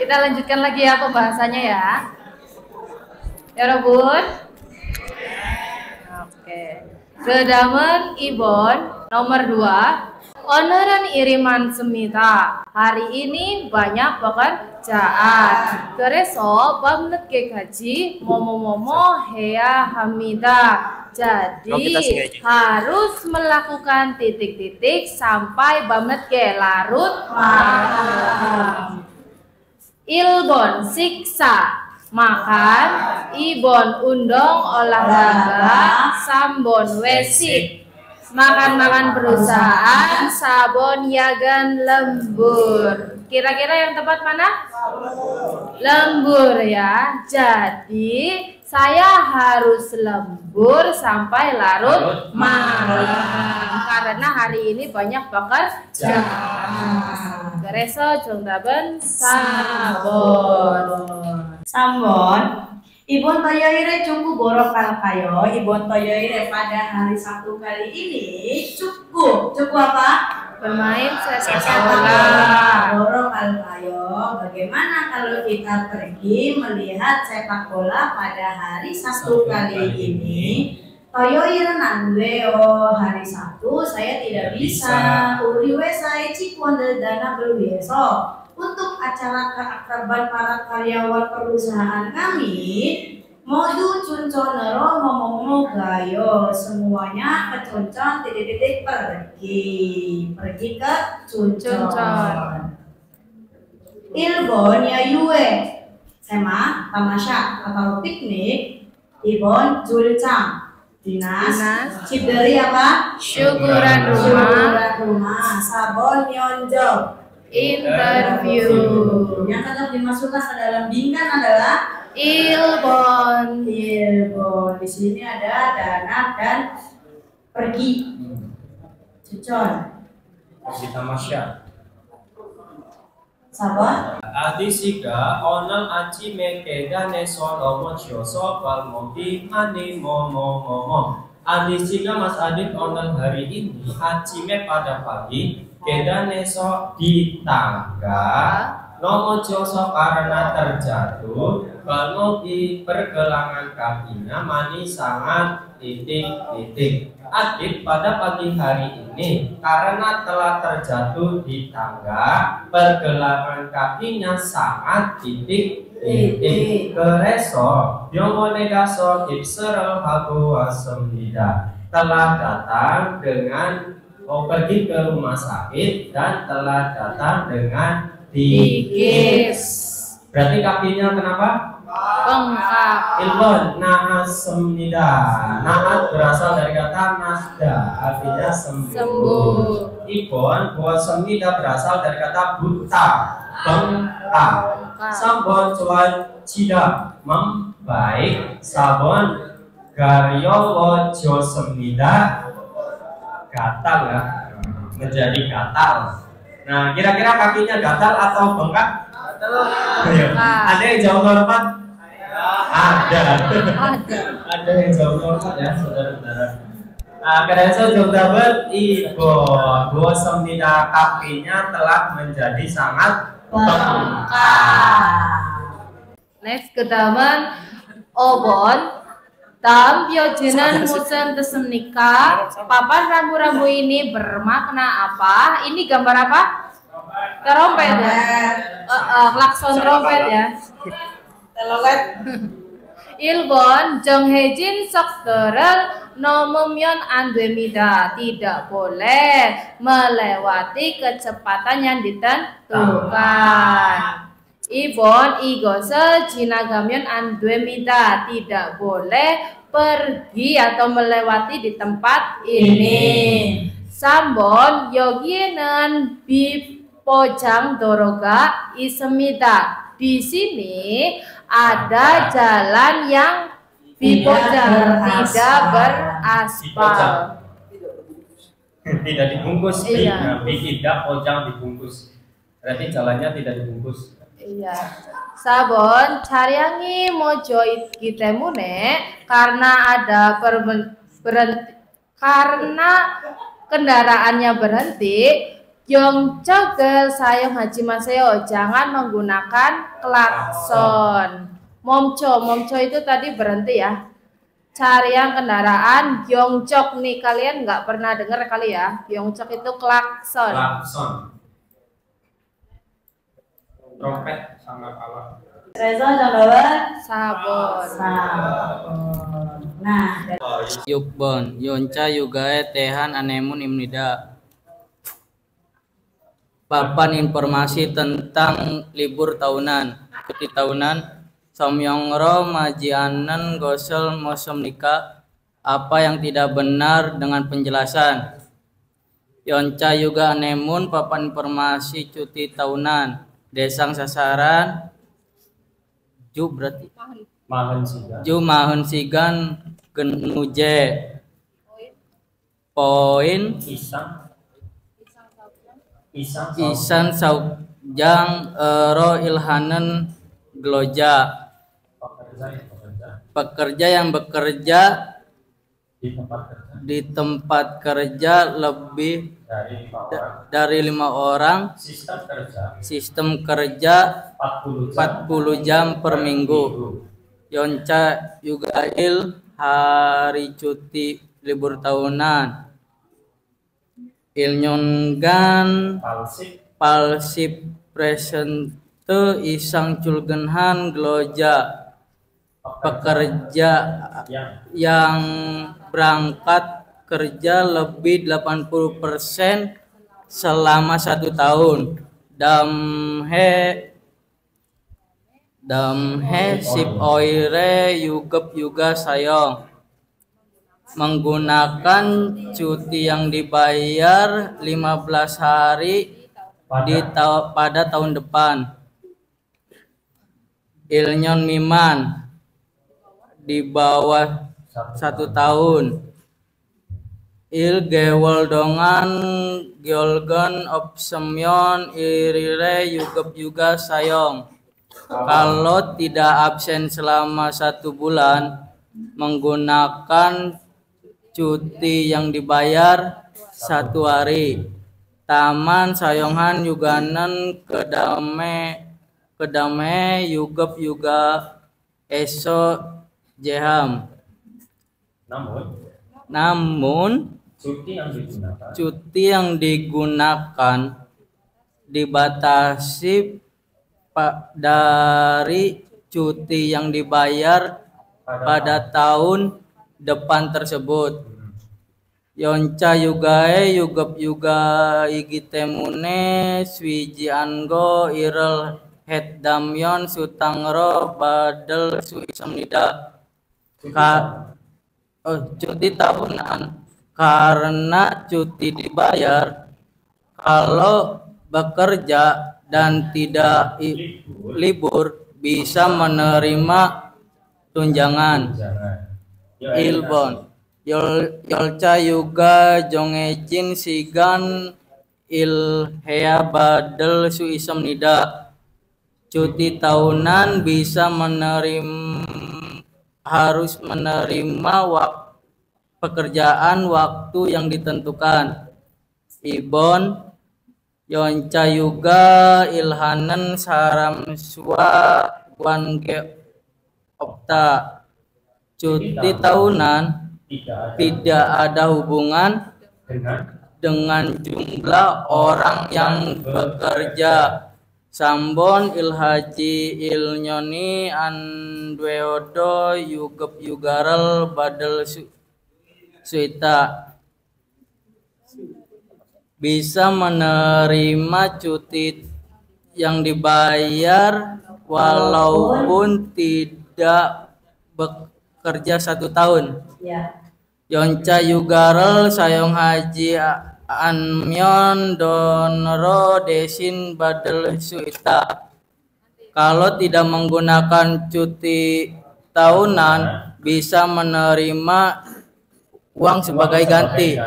Kita lanjutkan lagi ya pembahasannya ya. Ya Robun. Oke. Kedamen Ibon nomor 2. Oneran iriman semita. Hari ini banyak pekerjaan. Kereso pamlet ke gaji momo-momo hea hamida. Jadi harus melakukan titik-titik sampai bamlet ke larut malam. Ilbon siksa makan, ibon undong olahraga, sambon wesik makan-makan perusahaan, sabon yagan lembur. Kira-kira yang tepat mana? Lembur ya. Jadi saya harus lembur sampai larut malam karena hari ini banyak pekerjaan. Gereso jongdaben sabon. Sambon, Ibon toyoire cukup borok kayo. Ibon toyoire pada hari Sabtu kali ini cukup apa? Bermain sepak bola. bola. Borok kayo. Bagaimana kalau kita pergi melihat sepak bola pada hari Sabtu kali ini? Toyoire nandeo hari Sabtu saya tidak bisa. Uriwe saya cikuan dana berwieso. Untuk acara keakraban para karyawan perusahaan kami, modu cunconero momomo gayo, semuanya ke cuncon titik-titik pergi ke cuncon. Ilbon ya yue, sema tamasya atau piknik, ibon julcang. Dinas. Cibderi apa? Syukuran rumah. Sabon nyonjol. Interview. Yang tetap dimasukkan ke dalam bingkai adalah Ilbon. Di sini ada dana dan pergi. Cucon. Pergi tamasya. Sabon. Adi siga onang aci mekeda neson omon shoso pal mobi ani momo. Adi siga Mas Adit onang hari ini aci me pada pagi. Keda neso di tangga nomo joso karena terjatuh kalau di pergelangan kakinya mani sangat titik-titik. Adit pada pagi hari ini karena telah terjatuh di tangga pergelangan kakinya sangat titik-titik. Kereso yomonegaso ipsero hagu wasemida telah datang dengan pergi ke rumah sakit dan telah datang dengan Digis. Berarti kakinya kenapa? Bengkak. Ilbon nahasemnida. Nahat berasal dari kata nasda, artinya sembuh. Ibon buasemnida berasal dari kata buta, bengkak. Sabon cuan cida membaik. Sabon garyo josemnida gatal ya, menjadi gatal. Nah, kira-kira kakinya gatal atau bengkak? Ada yang jawab normal? Ada. Ada yang jawab normal ya, saudara-saudara. Nah, karena saya jawab dapat ibu semnida kakinya telah menjadi sangat bengkak. Next kedaman Obon. Tam biojenan musen tesem nikah. Papan rambu-rambu ini bermakna apa? Ini gambar apa? Trompet ya? Klakson trompet ya? Telolet. Ilbon Jonghejin Sokterel Nomumyon Andwemida. Tidak boleh melewati kecepatan yang ditentukan. Ibon igose jinagamyon andwemida. Tidak boleh pergi atau melewati di tempat ini. Sambon yogienen bipojang doroga isemida. Di sini ada jalan yang bipojang, tidak beraspal. Tidak dibungkus. Iya. Tidak pojang dibungkus. Berarti jalannya tidak dibungkus. Iya. Sabon cariangi mojo kitemune karena ada berhenti, karena kendaraannya berhenti. Yongcogel sayong haji maseo, jangan menggunakan klakson. Momco itu tadi berhenti ya. Carian kendaraan, Yongcok nih kalian nggak pernah dengar kali ya. Yongcok itu klakson. Klakson. Trompet sama alat. Reza contohnya Sabon. Nah, Yukbon, Yonca Yugae Tehan Anemun Imnida. Papan informasi tentang libur tahunan, cuti tahunan, Somyongro Majianen Gosel Mosom Nika. Apa yang tidak benar dengan penjelasan. Yonca Yuga Anemun papan informasi cuti tahunan, desang sasaran, Ju berarti Ju Mahun Sigan Genuje. Poin Isan Saujang Ero Ilhanen Gloja. Pekerja yang bekerja di tempat kerja lebih dari 5 orang. Sistem kerja 40 jam per minggu. Yonca Yugail hari cuti libur tahunan. Ilnyongan palsip presente isang culgenhan gloja. Pekerja yang berangkat kerja lebih 80% selama 1 tahun. Damhe sip oire yugep juga sayong. Menggunakan cuti yang dibayar 15 hari pada tahun depan. Ilnyon miman di bawah 1 tahun. Il gewol dongan geolgon opsemyon irire yugep juga sayong. Kalau tidak absen selama 1 bulan, menggunakan cuti yang dibayar 1 hari. Taman sayongan yuganan kedame yugep juga eso jeham. Namun cuti yang digunakan dibatasi dari cuti yang dibayar pada tahun depan tersebut. Yonca yugae yugep juga igitemune swiji anggo irel heddamyon sutangro badel suisamnida. Cuti tahunan karena cuti dibayar. Kalau bekerja dan tidak libur bisa menerima tunjangan. Ilbon Yolca juga jongecin sigan ilhea badel suisam nida. Cuti tahunan bisa harus menerima pekerjaan waktu yang ditentukan. Ibon Yonca juga ilhanan saramswa wange opta. Cuti tahunan tidak ada hubungan dengan jumlah orang yang bekerja. Sambon ilhaji ilnyoni andweodo yugep yugaral badal suita. Bisa menerima cuti yang dibayar walaupun tidak bekerja 1 tahun. Yonca yugaral sayong haji anmyon donro desin badal suita. Kalau tidak menggunakan cuti tahunan bisa menerima uang sebagai ganti.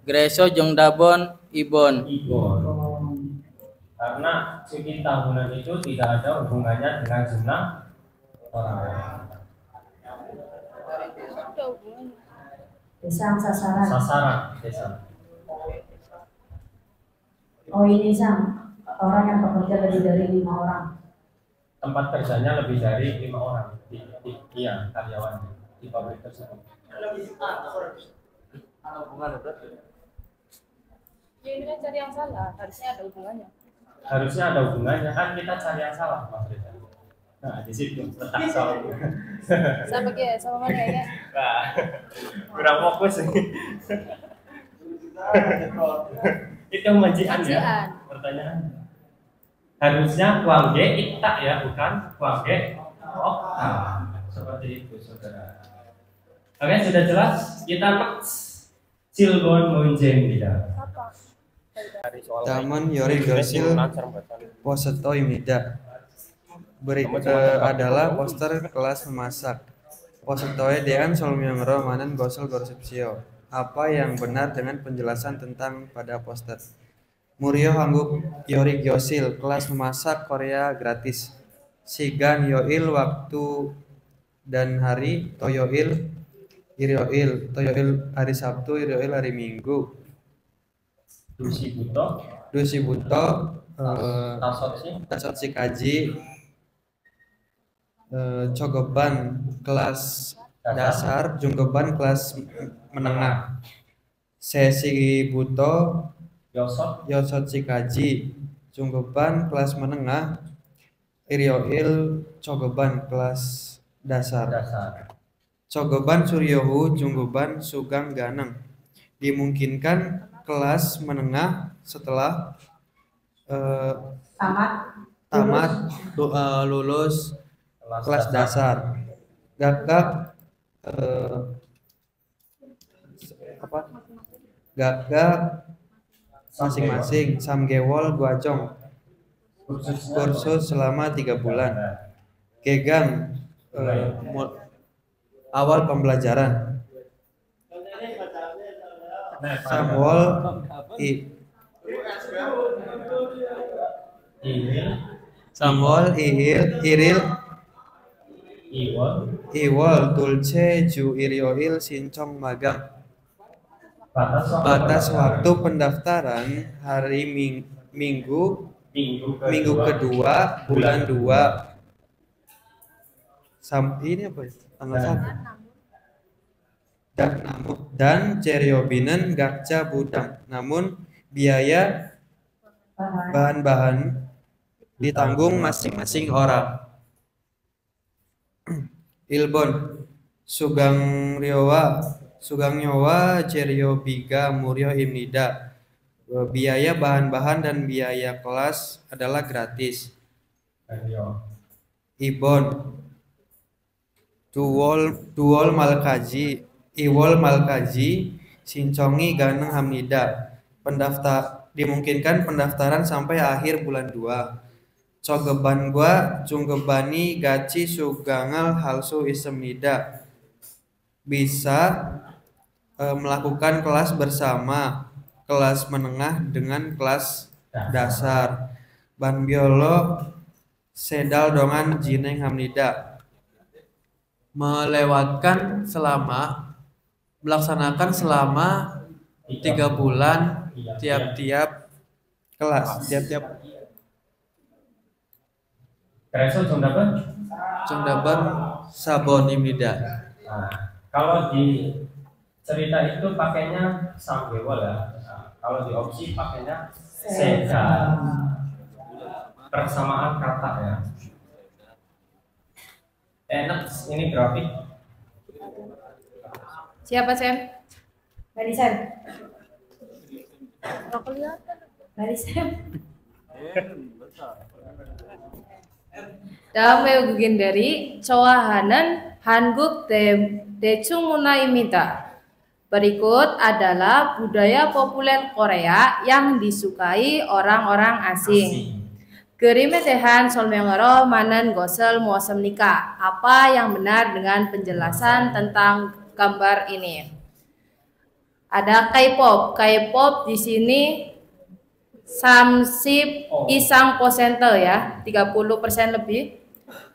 Greso Jongdabon Ibon. Karena cuti tahunan itu tidak ada hubungannya dengan jumlah orang. Desang sasaran. Desa. Oh ini Sam, orang yang bekerja lebih dari 5 orang. Tempat kerjanya lebih dari 5 orang. Iya, karyawan di pabrik tersebut. Ya ini kan cari yang salah, harusnya ada hubungannya. Harusnya ada hubungannya, kan kita cari yang salah, Mas Reza. Nah, di situ letak salah. Sama kayak sama mana ya? Nah, kurang fokus nih. Itu majian ya pertanyaan. Harusnya kuangge itak ya, bukan kuangge okta. Seperti itu, saudara. Oke, sudah jelas. Kita next. Silbon Munjengida. Taman Yori Gosil Poseto Imida. Berikut adalah poster kelas memasak. Posetoe dean solmiangro manan gosel gorsipsio. Apa yang benar dengan penjelasan tentang pada poster? Murio Hangguk Yori Gosil kelas memasak Korea gratis. Sigan Yoil waktu dan hari Toyoil Irioil Toyoil hari Sabtu Irioil hari Minggu. Dusi Buto Tasot Sikaji Cogoban kelas dasar, Junggoban kelas menengah. Sesi Buto Yosot Sikaji Junggoban kelas menengah. Irioil Cogoban kelas dasar. Cogoban Suryohu Junggoban Sugang Ganeng. Dimungkinkan kelas menengah setelah tamat lulus kelas dasar. Gagak gagak masing-masing samgewol guajong kursus selama 3 bulan. Gegang awal pembelajaran. Samwol Iril Iwol Dulce Ju Irioil Sincong Magang. Batas waktu pendaftaran hari minggu kedua bulan 2 sampai ini apa ya? Tanggal 1 dan Ceriobinen Gakca Budang. Namun biaya bahan-bahan ditanggung masing-masing orang. Ilbon Sugang Nyowa Cerio Biga Muryo Imnida. Biaya bahan-bahan dan biaya kelas adalah gratis. Ibon Duol Malkaji Iwol Malkaji Sincongi Ganeng Hamnida. Dimungkinkan pendaftaran sampai akhir bulan 2. Cogeban gua Junggebani Gaci Sugangal Halsu Isemnida. Bisa melakukan kelas bersama kelas menengah dengan kelas dasar. Banbiolo Sedal Dongan Jineng Hamnida. Melaksanakan selama 3 bulan tiap-tiap kelas, tiap-tiap Jongdaban Sabon Imnida. Nah, kalau di cerita itu pakainya samgewol ya. Nah, kalau di opsi pakainya seda. Persamaan kata ya. Enak ini grafik. Siapa Sam? Dari Sam. Nggak kelihatan. Dari Sam. 다음에 외국인 dari 좋아하는 한국 대충 문화입니다. Berikut adalah budaya populer Korea yang disukai orang-orang asing. 그림에 대한 설명으로 많은 것을 모았습니다. Apa yang benar dengan penjelasan tentang gambar ini? Ada K-pop. K-pop di sini 30 isang persenter ya, 30% lebih.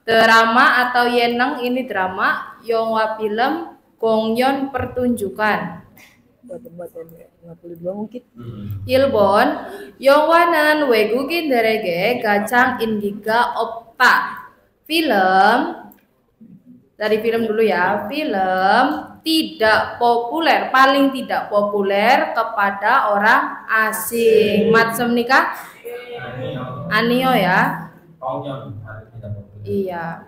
Drama atau 예능 ini drama, 영화 film, 공연 pertunjukan. Ilbon, Yongwanan Wegukin Derege Gacang Indiga Opta. Film dari film dulu ya. Film tidak populer, paling tidak populer kepada orang asing. Matsem nikah? Anio ya. Iya.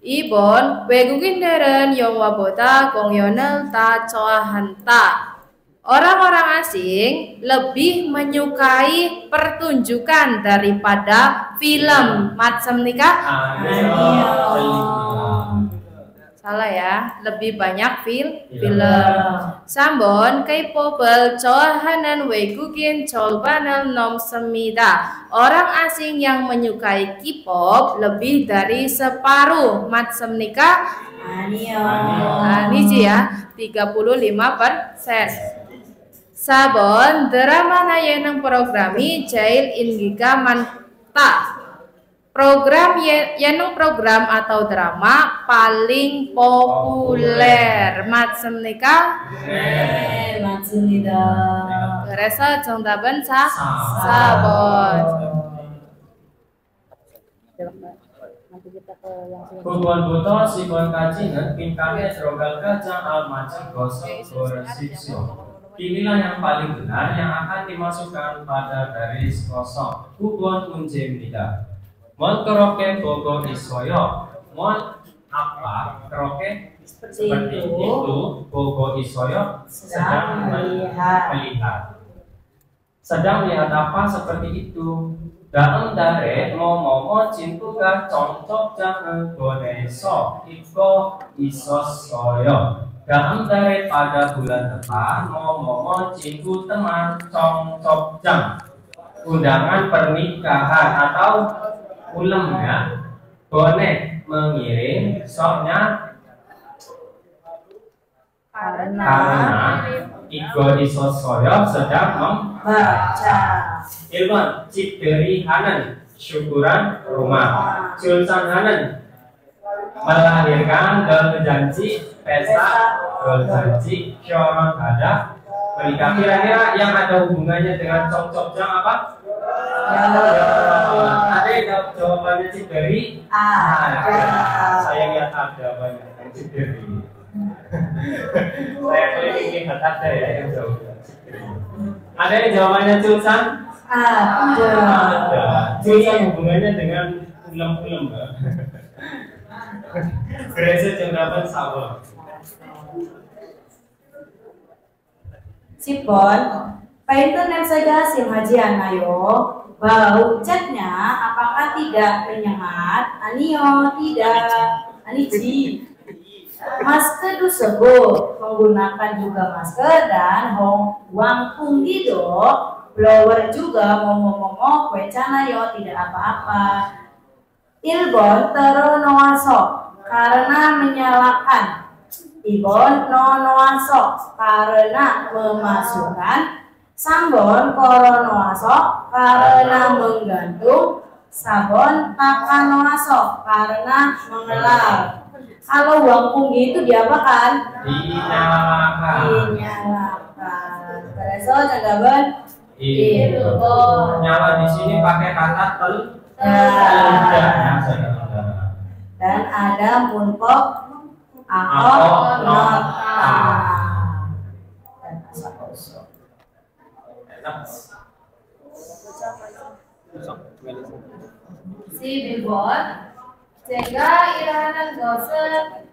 Ibon, wegukin deren yang wabota kongyonel ta coahanta. Orang-orang asing lebih menyukai pertunjukan daripada film. Matsem nikah? Salah ya, lebih banyak film. Sambon kay pobel cohanan wegukin colbanal nom semida. Orang asing yang menyukai K-pop lebih dari separuh. Matsem nikah? Niji ya, 35%. Sabon drama na yenang programi jail inggiga manta. Program yenang program atau drama paling populer. Matsem nikah? 맞습니다. 그래서 정답은 sabon. Kubuan buto sikon kajinan pingkane rogal kacang almaci gosok goresipsio. Pilihlah yang paling benar yang akan dimasukkan pada garis kosong. Kubuan unjemida. Mon keroke bogo isoyo. Mon apa keroke seperti itu bogo isoyo sedang melihat. Sedang melihat apa seperti itu? Dalam dari momo cintuga congcok jangan goneso iko isosoyo. Dalam dari pada bulan depan momo cintu teman congcok jang. Undangan pernikahan atau ulem ya. Gone mengirim soalnya karena iko isosoyo sedang membaca. Ilman Cikderi Hanan syukuran rumah. Sultan Hanan melahirkan janji pesta janji syarat ada menikah. Kira-kira yang ada hubungannya dengan cocok jang apa? Ada yang jawabannya Cikderi? Saya lihat ada banyak Cikderi. Saya keliling lihat ada ya yang jawab. Ada yang jawabannya Sultan? Ada. Sultan hubungannya dengan ulam-ulam. Berasa jawaban sama. Sipon, Pak internet saja simhajian ayo. Bau catnya apakah tidak menyengat? Anio tidak. Aniji. Masker tersebut menggunakan juga masker dan wangkung gitu. Blower juga momo kwecana yo tidak apa-apa. Ilbon teronoaso karena menyalakan. Ibon nonoaso karena memasukkan. Sambon koronoaso karena menggantung. Sabon takanoaso karena mengelar. Kalau wangkung itu diapakan? Dinyalakan. Bereso jawaban. Nyala di sini pakai kata tel. Dan ada munpok ahok nota. Dan asakoso. Si billboard 제가 일하는 것은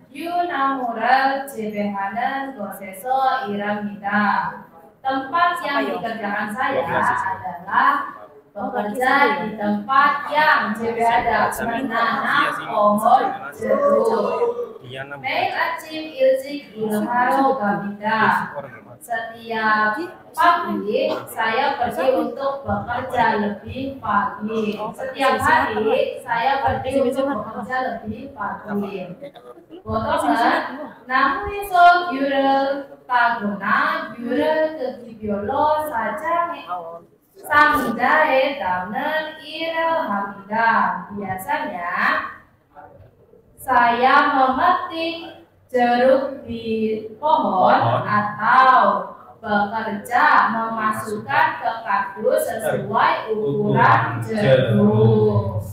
유나무를 재배하는 곳에서 일합니다. Tempat yang dikerjakan saya adalah bekerja di tempat yang ada menanam pohon jeruk. 매일 아침 일찍 일하러 갑니다. Setiap pagi saya pergi untuk bekerja lebih pagi. Setiap hari saya pergi untuk bekerja lebih pagi. 보통은 나무에서 귤을 따거나 귤을 뜯기별로 상자에 담는 일을 합니다. Biasanya saya memetik jeruk di pohon atau bekerja memasukkan ke kardus sesuai ukuran jeruk.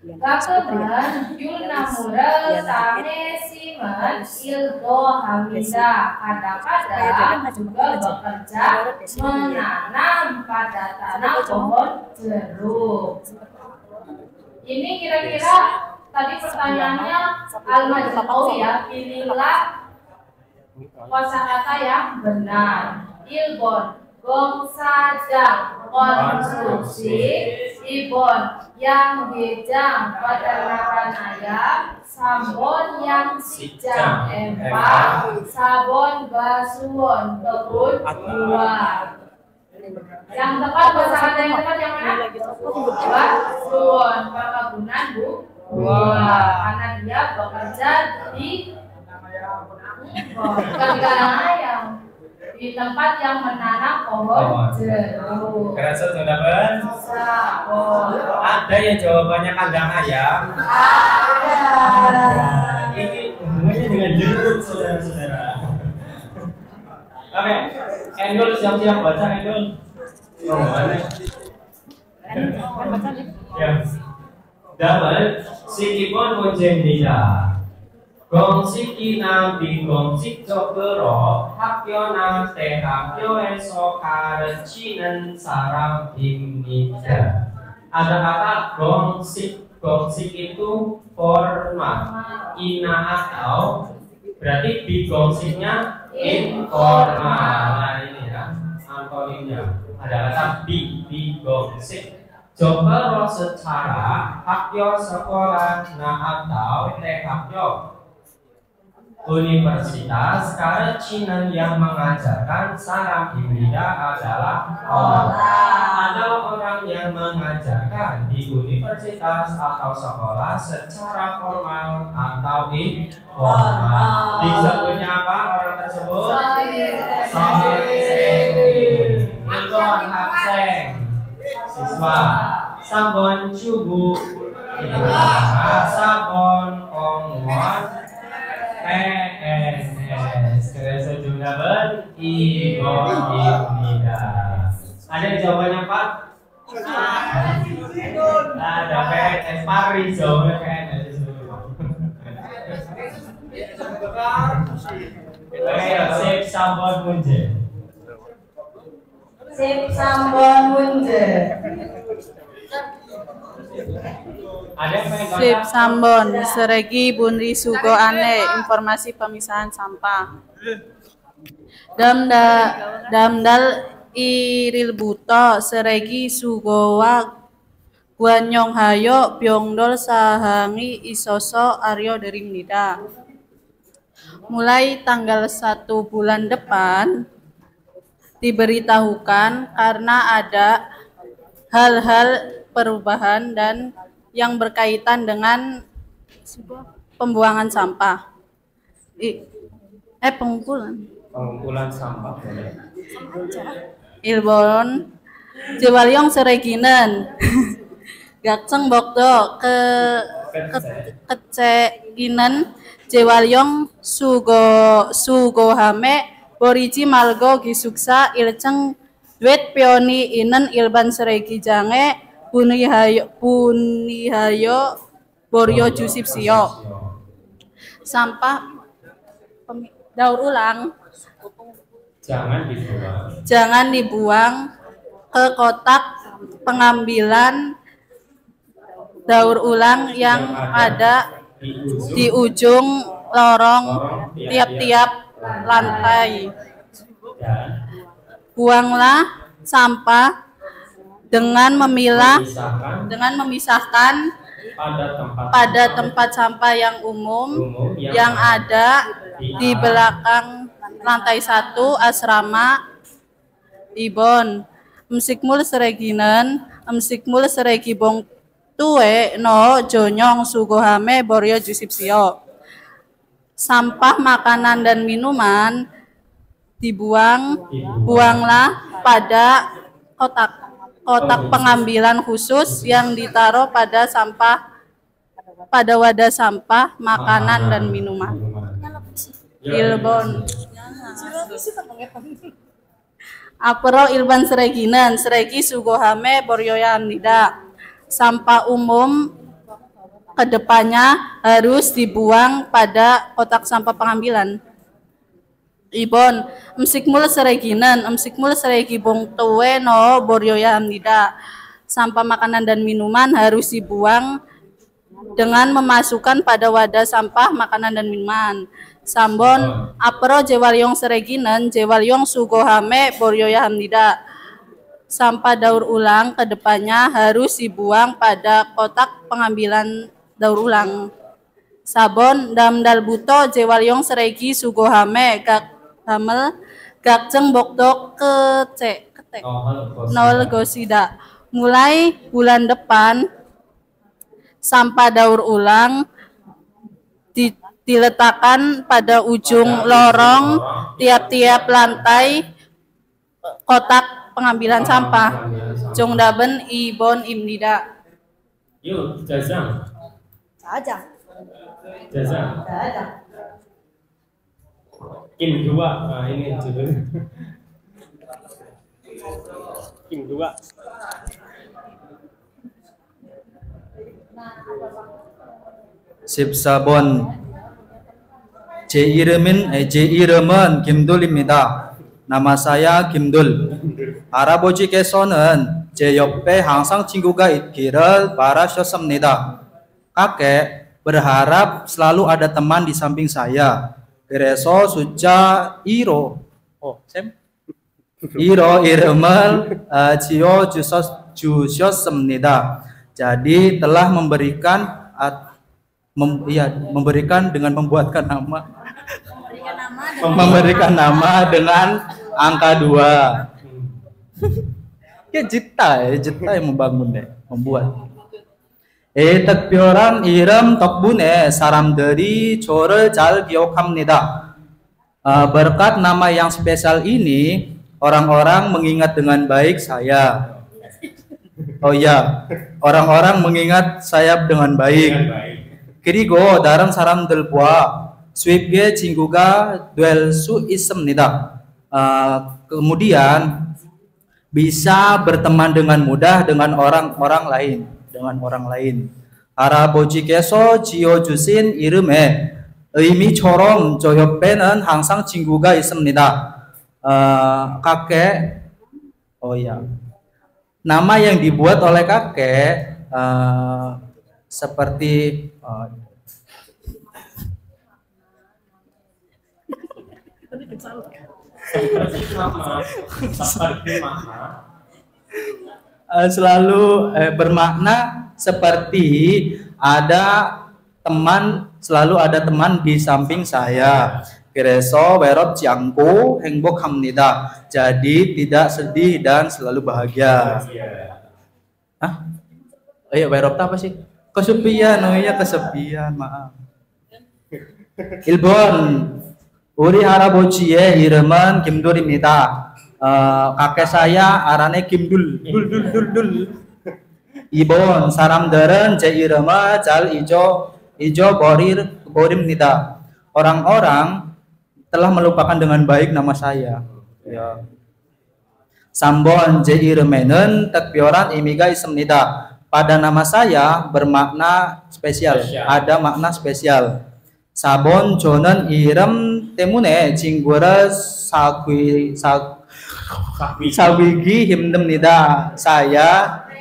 Kakeban Yunamura Same Simen Ilgo Hamida kadang-kadang juga bekerja menanam pada tanah pohon jeruk. Ini kira-kira tadi pertanyaannya Al-Majid ya, pilihlah kosakata yang benar. Ilgon, gong sadang konstruksi. Ibon, yang bijang peternakan ayam. Sambon, yang sijang empang. Sabon, basuon, kebun buah. Yang tepat kosakata yang tepat yang mana? Basuon, perkebunan buah. Karena dia bekerja di bukan di kandang ayam, di tempat yang menanam pohon jeruk. Kerasa sudah Ben? Ada yang jawabannya kandang ayam? Ada. Ini hubungannya dengan jeruk, saudara-saudara. Oke, Endul siap-siap baca Endul. Ya. Dapat sikipun kunjengnya. Gongsiki nabi gongsik jokero hakyona te hakyo eso karechinen sarang imnija. Ada kata gongsik. Gongsik itu formal. Ina atau berarti bigongsiknya informal. Nah ini ya antonimnya. Ada kata bigongsik. Jokero secara hakyo sekolah na atau te hakyo universitas Karachinan yang mengajarkan sarang hibrida adalah orang. Ada orang yang mengajarkan di universitas atau sekolah secara formal atau informal. Disebutnya apa orang tersebut? Ilgon Hakseng siswa. Sabon Cubu Sabon Kongwon PNS. Kerasa jumlah ber Ibon Ibnida. Ada yang jawabannya Pak? Ada PNS Paris jawabannya PNS. Oke, sip Sabon Munje. Sip Sambon Munje. Sip Sambon, Seregi Bunri Sugo Ane, informasi pemisahan sampah. Damdal Iril Buto, Seregi Sugowa Guanyong Hayo, Byongdol Sahangi Isoso Aryo Derimnida. Mulai tanggal 1 bulan depan diberitahukan karena ada hal-hal perubahan dan yang berkaitan dengan pembuangan sampah. Pengumpulan sampah. Ilbon Jewalyong Sereginen Gakseng Bokdo Keceginen Jewalyong Sugohame Boriji Malgo Gisuksa Ilceng Duet Pioni Inen Ilban Seregi Jange Bunihayo Boryo Jusip Sio. Sampah daur ulang jangan dibuang ke kotak pengambilan daur ulang yang ada di ujung lorong tiap-tiap lantai. Buanglah sampah dengan memisahkan pada tempat sampah yang umum yang ada di belakang lantai 1 asrama Ibon. Msikmul Sereginen, Msikmul Seregibong Tue no Jonyong Sugohame Boryo Jusipsio. Sampah makanan dan minuman buanglah pada kotak pengambilan khusus yang ditaruh pada wadah sampah makanan dan minuman. Ilbon Apero ilban sereginan, seregi sugohame boryoyan nida. Sampah umum kedepannya harus dibuang pada kotak sampah pengambilan. Ibon, emsikmul sereginan, emsikmul seregi bong tuwe no boryoyan nida. Sampah makanan dan minuman harus dibuang dengan memasukkan pada wadah sampah makanan dan minuman. Sambon apro jewalyong sereginan, jewalyong sugohame boryoya hamnida. Sampah daur ulang kedepannya harus dibuang pada kotak pengambilan daur ulang. Sabon damdal buto jewalyong seregi sugohame gak hamel gak ceng bokdok kete nol gosida. Mulai bulan depan sampah daur ulang diletakkan pada ujung lorong tiap-tiap lantai kotak pengambilan sampah. Jongdaben ibon imnida. Yuk, jazang. Jajang. Jazang. Jajang. Kim 2. Nah, ini judulnya. Kim 2. Sip sabon. 제 이름은 김돌입니다. Nama saya Kimdul. 할아버지께서는 제 옆에 항상 친구가 있기를 바라셨습니다. Kakek berharap selalu ada teman di samping saya. 그래서 숫자 2로 이름을 지어 주셨습니다. Jadi telah memberikan dengan membuatkan nama memberikan nama dengan angka 2. Ya Jita yang membangun deh, membuat. 특별한 이름 덕분에 사람들이 저를 잘 기억합니다. Berkat nama yang spesial ini, orang-orang mengingat dengan baik saya. Oh ya, orang-orang mengingat saya dengan baik. 그리고 다른 사람들과 쉽게 친구가 될 수 있습니다. Kemudian bisa berteman dengan mudah dengan orang-orang lain. 할아버지께서 지어주신 이름의 의미처럼 저 옆에는 항상 친구가 있습니다. kakek, nama yang dibuat oleh kakek seperti selalu bermakna seperti selalu ada teman di samping saya. 그래서 외롭지 않고 행복합니다. Jadi tidak sedih dan selalu bahagia. Hah? 외롭다 apa sih? Kesepian, kesepian, maaf. 일본 우리 할아버지의 이름은 김돌입니다. kakek saya arane Kimdul. 이번 사람들은 제 이름을 잘 잊어버립니다. Orang-orang telah melupakan dengan baik nama saya. Ya. Sambon 제 이름에는 특별한 의미가 있습니다. Pada nama saya bermakna spesial. Ada makna spesial. Sabon 저는 이름 때문에 친구를 사귀기 힘듭니다. Saya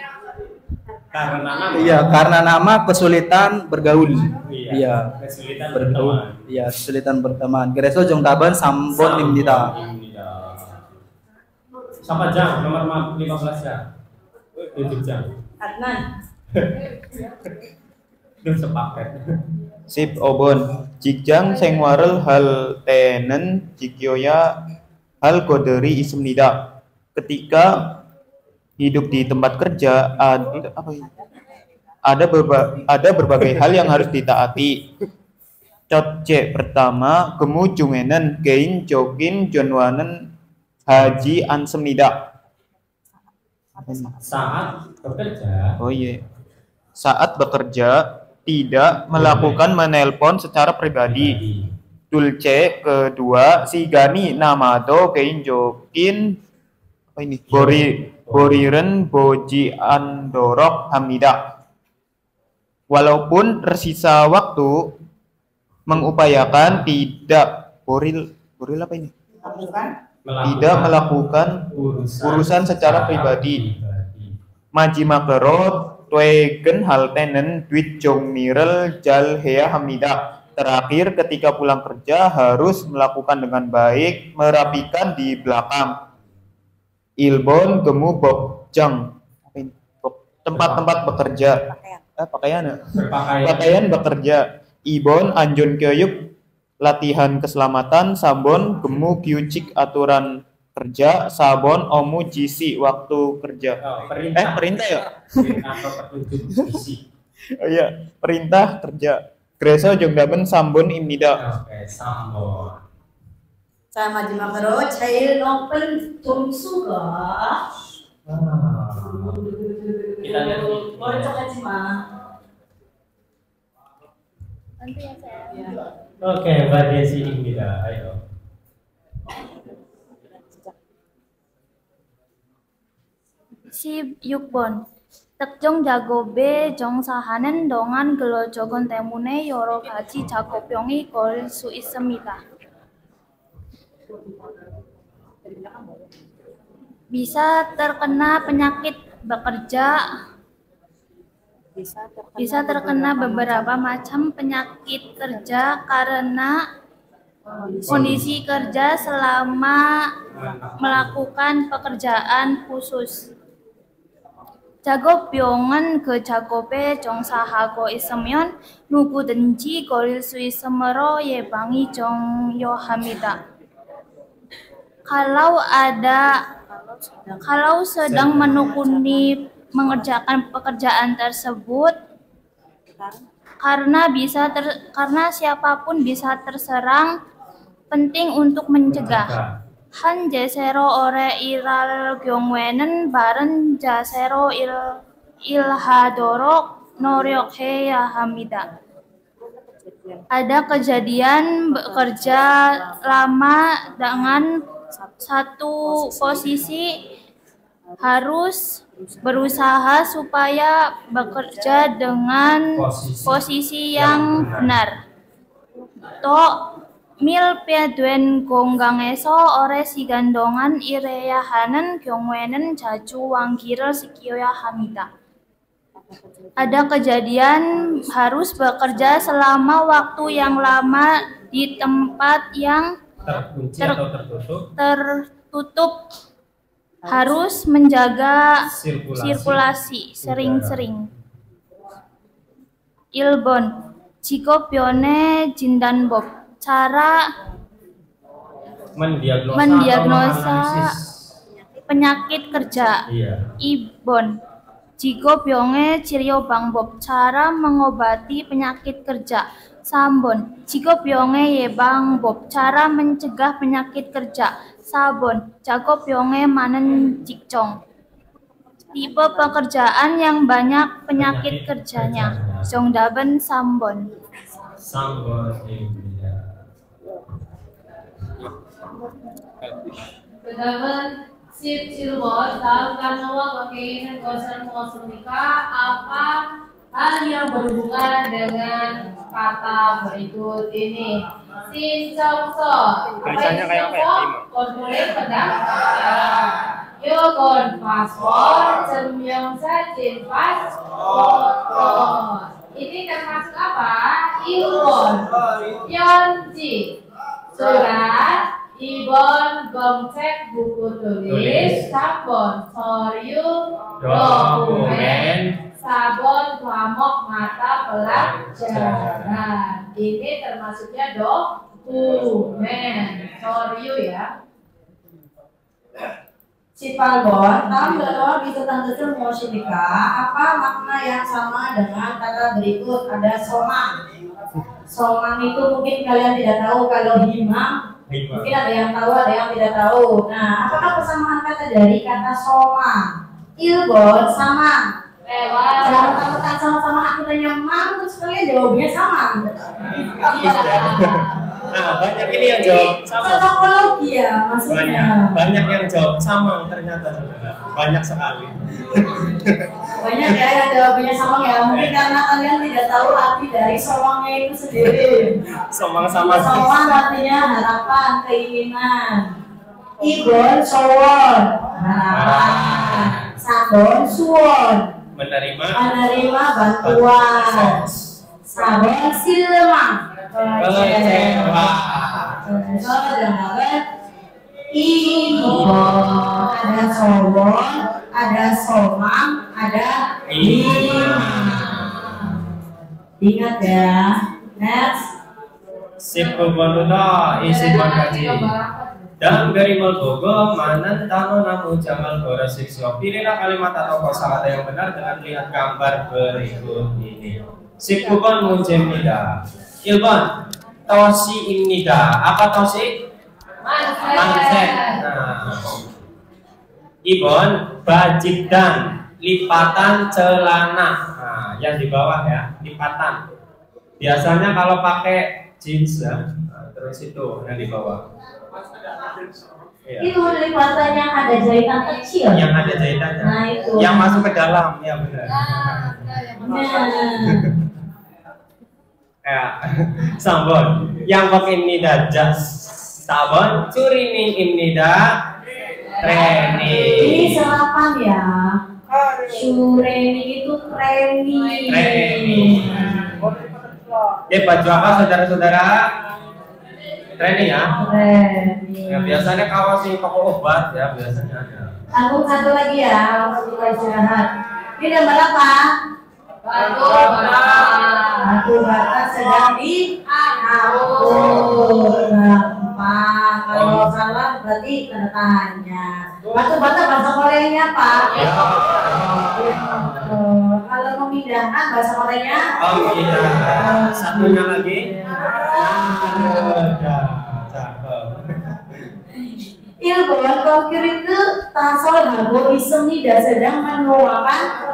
karena nama kesulitan bergaul. Iya, bergaul. Iya, kesulitan berteman. 그래서 정답은 3번입니다. Siapa Jang? Nomor 15 ya. Itu Jang. Adnan. Itu sepaket. Sip 5번. 직장 생활을 할 때는 지켜야 할 것들이 있습니다. Ketika hidup di tempat kerja ada berbagai hal yang harus ditaati. 첫째, pertama, 근무 중에는 개인적인 전화는 하지 않습니다. Saat bekerja. Saat bekerja tidak melakukan menelpon secara pribadi. Dulce kedua, Sigani Namado Keinjokin ini Boriren Boji Andorok Hamida. Walaupun tersisa waktu, mengupayakan tidak boril apa ini? Tidak melakukan urusan secara pribadi. Maji Makerot Twegen Haltenen Dwit Jong Mirel Jal Hea Hamida. Terakhir, ketika pulang kerja harus melakukan dengan baik, merapikan di belakang. Ilbon Gemu Bokjang tempat-tempat bekerja. Pakaian bekerja. Ibon Anjon Kyoyuk latihan keselamatan. Sabon Gemu Kyucik aturan kerja. Sabon Omu Jisi waktu kerja. Perintah ya? Oh iya, perintah kerja. Greso Jongdaben Sambon Imnida. Sambon. 자, 마지막으로 제일 높은 점수가 Kita lihat 머리 쪽하지 마. Nanti ya saya. Oke, Mbak Desi Imnida, ayo. Si 6번 특정 작업에 종사하는 동안 근로조건 때문에 여러 가지 작업병이 걸릴 수 있습니다. Bisa terkena penyakit bekerja, bisa terkena beberapa macam penyakit kerja karena kondisi kerja selama melakukan pekerjaan khusus. 작업병은 그 작업에 종사하고 있으면 누구든지 걸릴 수 있으므로 예방이 중요합니다. Kalau sedang menekuni mengerjakan pekerjaan tersebut karena siapapun bisa terserang, penting untuk mencegah. 한 제세로 오래 일할 경우에는 바른 자세로 일하도록 노력해야 합니다. Ada kejadian bekerja lama dengan satu posisi, harus berusaha supaya bekerja dengan posisi yang benar. 밀폐된 공간에서 오래 시간 동안 일해야 하는 경우에는 자주 환기를 시켜야 합니다. Ada kejadian harus bekerja selama waktu yang lama di tempat yang terkunci atau tertutup. Harus menjaga sirkulasi sering-sering. Ilbon, 직업변의 진단법. Cara mendiagnosa penyakit kerja. Ibon, 직업병의 치료 방법. Cara mengobati penyakit kerja. Sambon, 직업병의 예방법. Cara mencegah penyakit kerja. Sabon, 작업병에 많은 직종. Tipe pekerjaan yang banyak penyakit kerjanya. 정답은 3번. 그다음은 17번 dalam kanwa keinginan kosan kosmika apa hal yang berhubungan dengan kata berikut ini. Sinchongso. Tulisannya kayak apa ya? Konsulen pedang. Yogon paspor, 증명사진 paspor. Ini termasuk apa? Ilbon, Yonji, surat. Ibon, gomcek buku tulis. Sabon, soryu, dokumen. Sabon, pamok mata pelajaran. Ini termasuknya dokumen. Soryu ya. Cipalgon, dalam berdoa bisa tanda muasyidika. Apa makna yang sama dengan kata berikut? Ada somang. Somang itu mungkin kalian tidak tahu. Kalau himang mungkin ada yang tahu, ada yang tidak tahu. Nah, apakah persamaan kata dari kata somang? Ilbon sama. Jangan takut sama-sama aku tanya mang, terus kalian jawabnya sama. Nah, banyak ini yang jawab sama. Psikologi ya maksudnya. Banyak yang jawab sama ternyata saudara. Banyak sekali. Banyak ya yang jawabnya sama ya. Mungkin karena kalian tidak tahu arti dari somangnya itu sendiri. Somang sama. Somang artinya harapan, keinginan. Ibon, sowon, harapan. Sabon, suwon, menerima bantuan. Sabon, silema, kecewa. Ibon, ada sowon, ada somang, ada lima. Ingat ya. Next. Sipubonuta isi kaji. Dan garimal bogo manan tano namu jamal gora siksyo. Pilihlah kalimat atau kosakata yang benar dengan melihat gambar berikut ini. Sipubon munjemnida. Ilban tosi imnida. Apa tosi? Mansen. Nah. Ibon bajik dan lipatan celana. Nah, yang di bawah ya, lipatan. Biasanya kalau pakai jeans ya, nah, terus itu yang di bawah. Ya. Itu lipatan yang ada jahitan kecil. Yang ada jahitannya. Nah, itu. Yang masuk ke dalam, ya benar. Ya, sambon. Yang pakai nida jas sabon, curining nida training. Ini serapan ya. Sureni itu training. Baju apa saudara-saudara? Training ya? Ya biasanya kawas sih toko obat ya biasanya ada. Aku satu lagi ya, waktu kita istirahat. Ini gambar apa? Batu bata sedang diatur. Gampang. Kalau salah berarti tanda tanya. Batu bata bahasa Koreanya apa? Kalau pemindahan bahasa Koreanya? Oh iya. Satunya lagi. Ilmuwan kokir itu tasol hago isem tidak sedang menuangkan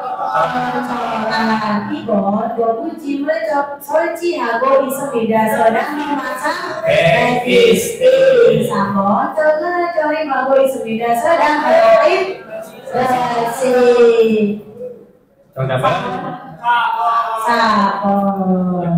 persoalan. Ibon dobuji melecok solci hago isem tidak sedang memasang registi. Sabon coba cari hago isem tidak sedang menulis bersih. Contoh apa? Sabon.